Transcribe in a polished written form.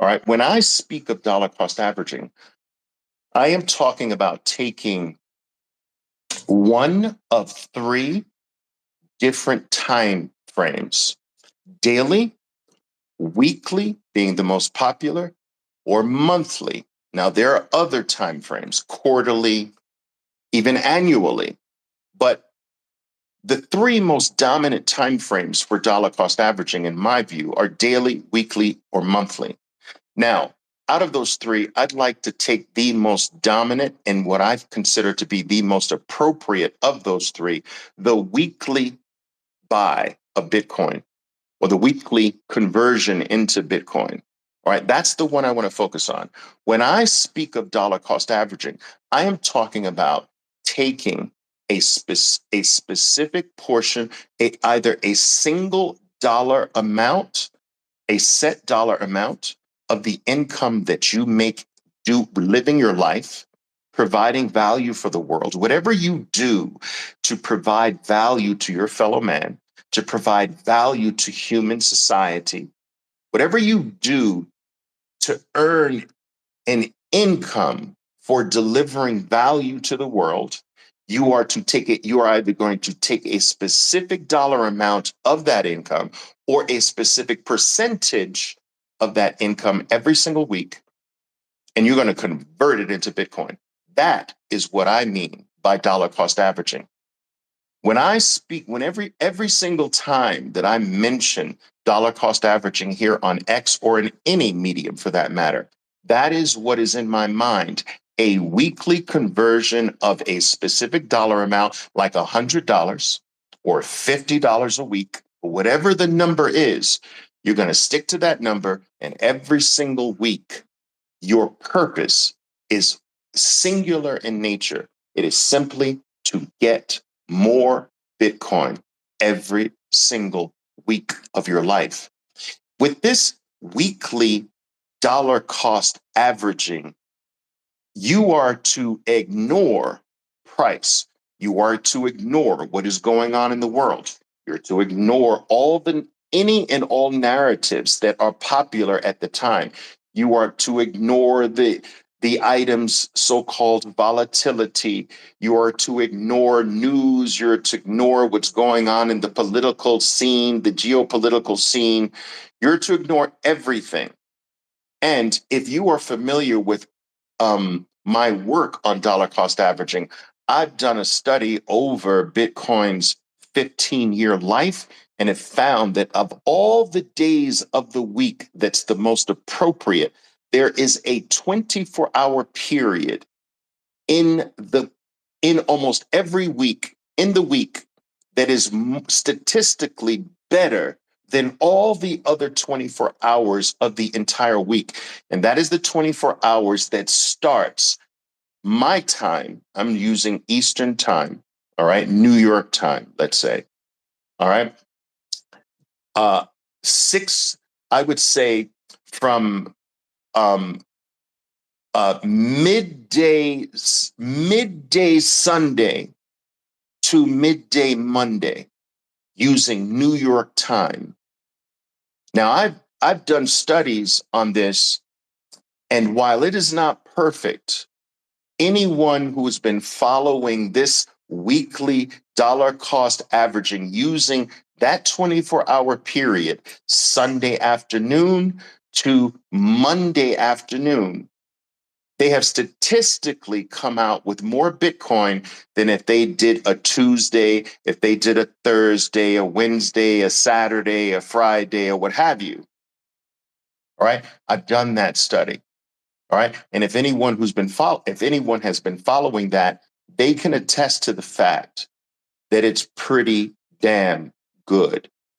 All right. When I speak of dollar cost averaging, I am talking about taking one of three different time frames: daily, weekly being the most popular, or monthly. Now, there are other time frames, quarterly, even annually, but the three most dominant time frames for dollar cost averaging, in my view, are daily, weekly, or monthly. Now, out of those three, I'd like to take the most dominant and what I consider to be the most appropriate of those three: the weekly buy of Bitcoin, or the weekly conversion into Bitcoin. All right, that's the one I want to focus on. When I speak of dollar cost averaging, I am talking about taking a specific portion, either a single dollar amount, a set dollar amount of the income that you make do living your life, providing value for the world, whatever you do to provide value to your fellow man, to provide value to human society, whatever you do to earn an income for delivering value to the world, you are to take it. You are either going to take a specific dollar amount of that income or a specific percentage of that income every single week, and you're going to convert it into Bitcoin. That is what I mean by dollar cost averaging. When I speak, when every single time that I mention dollar cost averaging here on X, or in any medium for that matter, that is what is in my mind: a weekly conversion of a specific dollar amount, like $100 or $50 a week, whatever the number is. You're going to stick to that number, and every single week, your purpose is singular in nature. It is simply to get more Bitcoin every single week of your life. With this weekly dollar cost averaging, you are to ignore price. You are to ignore what is going on in the world. You're to ignore any and all narratives that are popular at the time. You are to ignore the items so-called volatility. You are to ignore news. You're to ignore what's going on in the political scene, the geopolitical scene. You're to ignore everything. And if you are familiar with my work on dollar cost averaging, I've done a study over Bitcoin's 15-year life, and have found that of all the days of the week that's the most appropriate, there is a 24-hour period in almost every week in the week that is statistically better than all the other 24 hours of the entire week. And that is the 24 hours that starts my time. I'm using Eastern time, all right, New York time, let's say, all right. Six, I would say, from um, midday Sunday to midday Monday, using New York time. Now, I've done studies on this, and while it is not perfect, anyone who has been following this weekly dollar cost averaging using that 24-hour period, Sunday afternoon to Monday afternoon, they have statistically come out with more Bitcoin than if they did a Tuesday, if they did a Thursday, a Wednesday, a Saturday, a Friday, or what have you. All right. I've done that study. All right. And if anyone has been following that, they can attest to the fact that it's pretty damn good.